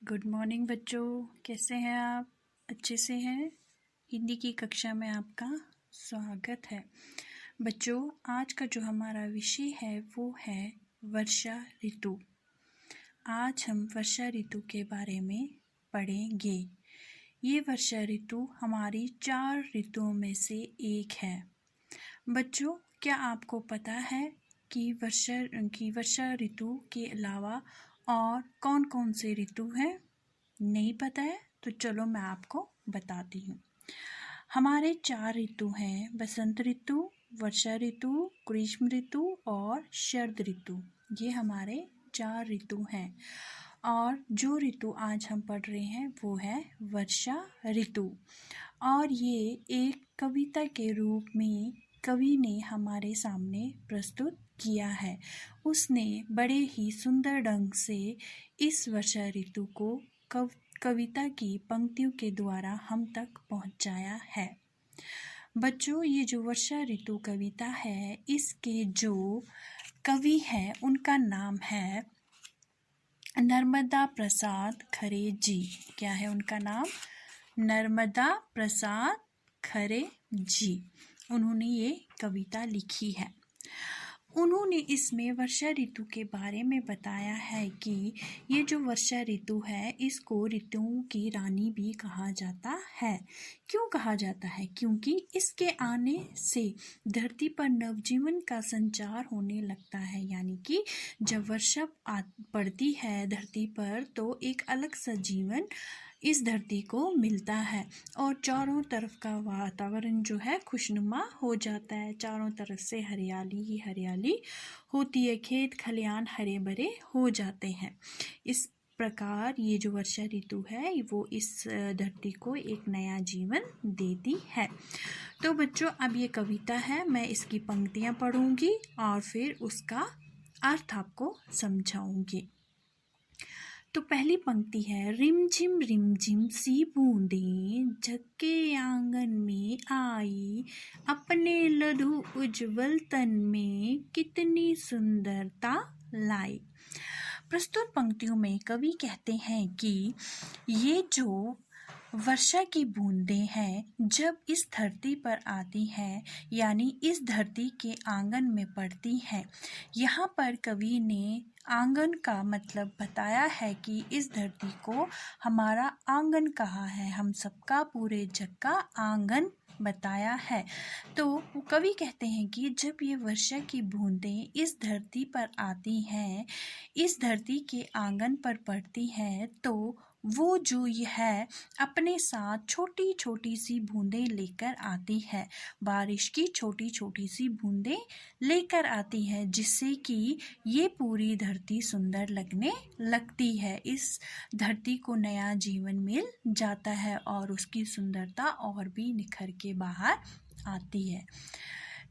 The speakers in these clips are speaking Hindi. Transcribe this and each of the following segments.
गुड मॉर्निंग बच्चों, कैसे हैं आप? अच्छे से हैं? हिंदी की कक्षा में आपका स्वागत है। बच्चों, आज का जो हमारा विषय है वो है वर्षा ऋतु। आज हम वर्षा ऋतु के बारे में पढ़ेंगे। ये वर्षा ऋतु हमारी 4 ऋतुओं में से एक है। बच्चों, क्या आपको पता है कि वर्षा ऋतु के अलावा और कौन कौन से ऋतु हैं? नहीं पता है तो चलो मैं आपको बताती हूँ। हमारे 4 ऋतु हैं: बसंत ऋतु, वर्षा ऋतु, ग्रीष्म ऋतु और शरद ऋतु। ये हमारे 4 ऋतु हैं। और जो ऋतु आज हम पढ़ रहे हैं वो है वर्षा ऋतु। और ये एक कविता के रूप में कवि ने हमारे सामने प्रस्तुत किया है। उसने बड़े ही सुंदर ढंग से इस वर्षा ऋतु को कविता की पंक्तियों के द्वारा हम तक पहुंचाया है। बच्चों, ये जो वर्षा ऋतु कविता है, इसके जो कवि हैं उनका नाम है नर्मदा प्रसाद खरे जी। क्या है उनका नाम? नर्मदा प्रसाद खरे जी। उन्होंने ये कविता लिखी है। उन्होंने इसमें वर्षा ऋतु के बारे में बताया है कि ये जो वर्षा ऋतु है इसको ऋतुओं की रानी भी कहा जाता है। क्यों कहा जाता है? क्योंकि इसके आने से धरती पर नवजीवन का संचार होने लगता है। यानी कि जब वर्षा पड़ती है धरती पर तो एक अलग सा जीवन इस धरती को मिलता है और चारों तरफ का वातावरण जो है खुशनुमा हो जाता है। चारों तरफ से हरियाली ही हरियाली होती है, खेत खलियान हरे भरे हो जाते हैं। इस प्रकार ये जो वर्षा ऋतु है वो इस धरती को एक नया जीवन देती है। तो बच्चों, अब ये कविता है, मैं इसकी पंक्तियां पढ़ूंगी और फिर उसका अर्थ आपको समझाऊंगी। तो पहली पंक्ति है: रिमझिम सी बूंदें जग के आंगन में आई, अपने लधु उज्जवल तन में कितनी सुंदरता लाई। प्रस्तुत पंक्तियों में कवि कहते हैं कि ये जो वर्षा की बूंदें हैं जब इस धरती पर आती हैं, यानी इस धरती के आंगन में पड़ती हैं। यहाँ पर कवि ने आंगन का मतलब बताया है कि इस धरती को हमारा आंगन कहा है, हम सबका पूरे जग का आंगन बताया है। तो कवि कहते हैं कि जब ये वर्षा की बूंदें इस धरती पर आती हैं, इस धरती के आंगन पर पड़ती हैं, तो वो जो ये है अपने साथ छोटी छोटी सी बूंदें लेकर आती है। बारिश की छोटी छोटी सी बूंदें लेकर आती है, जिससे कि ये पूरी धरती सुंदर लगने लगती है। इस धरती को नया जीवन मिल जाता है और उसकी सुंदरता और भी निखर के बाहर आती है।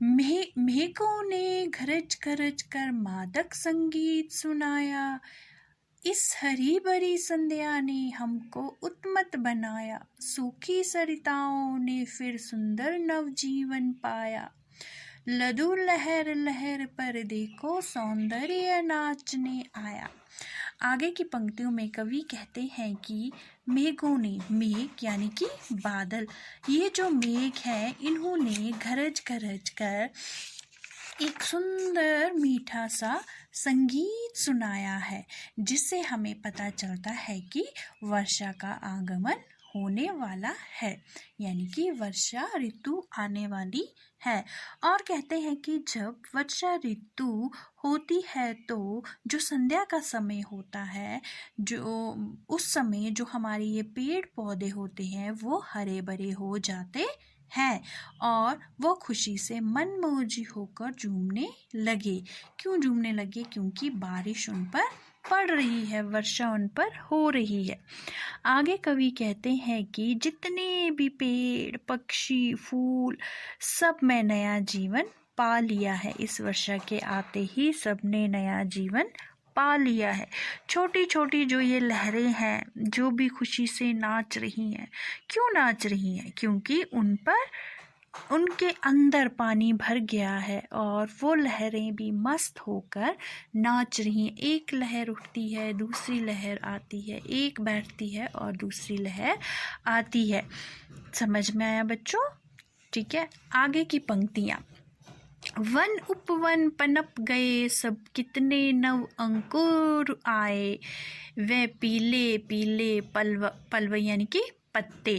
मेघों ने गरज गरज कर मादक संगीत सुनाया, इस हरी भरी संध्या ने हमको उन्मत्त बनाया, सूखी सरिताओं ने फिर सुंदर नवजीवन पाया, लधु लहर लहर पर देखो सौंदर्य नाचने आया। आगे की पंक्तियों में कवि कहते हैं कि मेघों ने, मेघ यानी कि बादल, ये जो मेघ है इन्होंने गरज गरज कर एक सुंदर मीठा सा संगीत सुनाया है, जिससे हमें पता चलता है कि वर्षा का आगमन होने वाला है, यानी कि वर्षा ऋतु आने वाली है। और कहते हैं कि जब वर्षा ऋतु होती है तो जो संध्या का समय होता है, जो उस समय जो हमारे ये पेड़ पौधे होते हैं वो हरे भरे हो जाते हैं और वो खुशी से मनमौजी होकर झूमने लगे। क्यों झूमने लगे? क्योंकि बारिश उन पर पड़ रही है, वर्षा उन पर हो रही है। आगे कवि कहते हैं कि जितने भी पेड़ पक्षी फूल सब में नया जीवन पा लिया है। इस वर्षा के आते ही सबने नया जीवन पा लिया है। छोटी छोटी जो ये लहरें हैं जो भी खुशी से नाच रही हैं। क्यों नाच रही हैं? क्योंकि उन पर उनके अंदर पानी भर गया है और वो लहरें भी मस्त होकर नाच रही हैं। एक लहर उठती है, दूसरी लहर आती है, एक बैठती है और दूसरी लहर आती है। समझ में आया बच्चों? ठीक है, आगे की पंक्तियाँ। वन उपवन पनप गए सब, कितने नव अंकुर आए, वे पीले पीले पल्व यानी कि पत्ते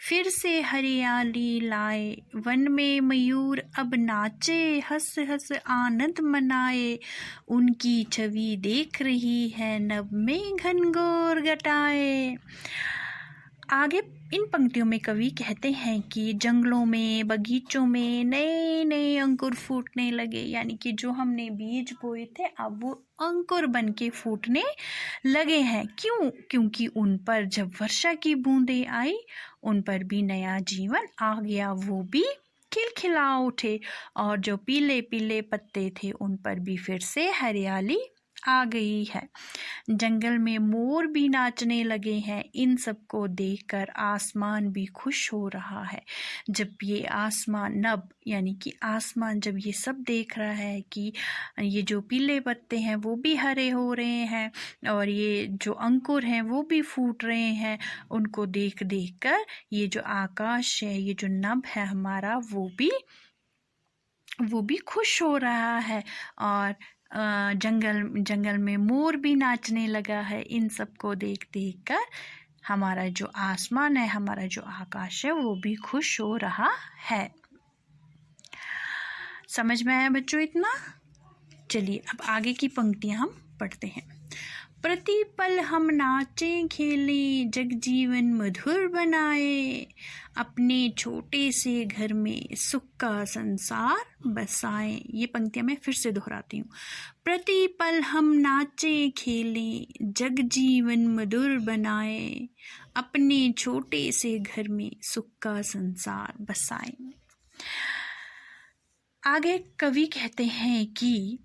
फिर से हरियाली लाए। वन में मयूर अब नाचे, हंस हंस आनंद मनाए, उनकी छवि देख रही है नभ में घनघोर घटाए। आगे इन पंक्तियों में कवि कहते हैं कि जंगलों में, बगीचों में नए नए अंकुर फूटने लगे, यानी कि जो हमने बीज बोए थे अब वो अंकुर बन के फूटने लगे हैं। क्यों? क्योंकि उन पर जब वर्षा की बूंदें आई, उन पर भी नया जीवन आ गया, वो भी खिलखिला उठे और जो पीले पीले पत्ते थे उन पर भी फिर से हरियाली आ गई है। जंगल में मोर भी नाचने लगे हैं। इन सबको देखकर आसमान भी खुश हो रहा है। जब ये आसमान नभ यानी कि आसमान जब ये सब देख रहा है कि ये जो पीले पत्ते हैं वो भी हरे हो रहे हैं और ये जो अंकुर हैं वो भी फूट रहे हैं, उनको देख देख कर ये जो आकाश है, ये जो नभ है हमारा, वो भी खुश हो रहा है। और जंगल में मोर भी नाचने लगा है। इन सबको देख देख कर हमारा जो आसमान है, हमारा जो आकाश है, वो भी खुश हो रहा है। समझ में आया बच्चों इतना? चलिए अब आगे की पंक्तियां हम पढ़ते हैं। प्रतिपल हम नाचें खेलें, जगजीवन मधुर बनाए, अपने छोटे से घर में सुख का संसार बसाएं। ये पंक्तियां मैं फिर से दोहराती हूँ। प्रतिपल हम नाचें खेलें, जगजीवन मधुर बनाए, अपने छोटे से घर में सुख का संसार बसाएं। आगे कवि कहते हैं कि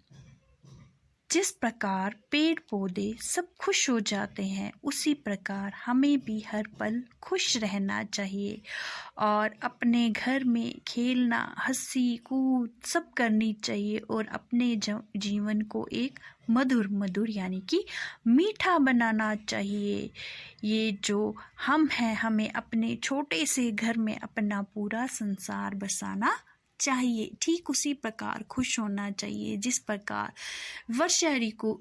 जिस प्रकार पेड़ पौधे सब खुश हो जाते हैं, उसी प्रकार हमें भी हर पल खुश रहना चाहिए और अपने घर में खेलना, हंसी कूद सब करनी चाहिए और अपने जीवन को एक मधुर यानी कि मीठा बनाना चाहिए। ये जो हम हैं, हमें अपने छोटे से घर में अपना पूरा संसार बसाना चाहिए। ठीक उसी प्रकार खुश होना चाहिए जिस प्रकार वर्षा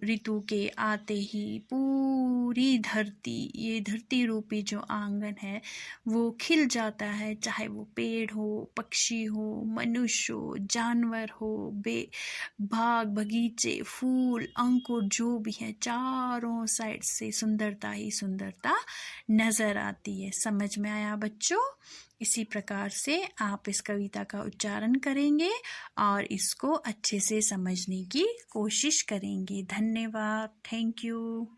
ऋतु के आते ही पूरी धरती, ये धरती रूपी जो आंगन है वो खिल जाता है, चाहे वो पेड़ हो, पक्षी हो, मनुष्य हो, जानवर हो, बाग बगीचे, फूल, अंकुर जो भी है, चारों साइड से सुंदरता ही सुंदरता नजर आती है। समझ में आया बच्चों? इसी प्रकार से आप इस कविता का उच्चारण करेंगे और इसको अच्छे से समझने की कोशिश करेंगे। धन्यवाद। Thank you.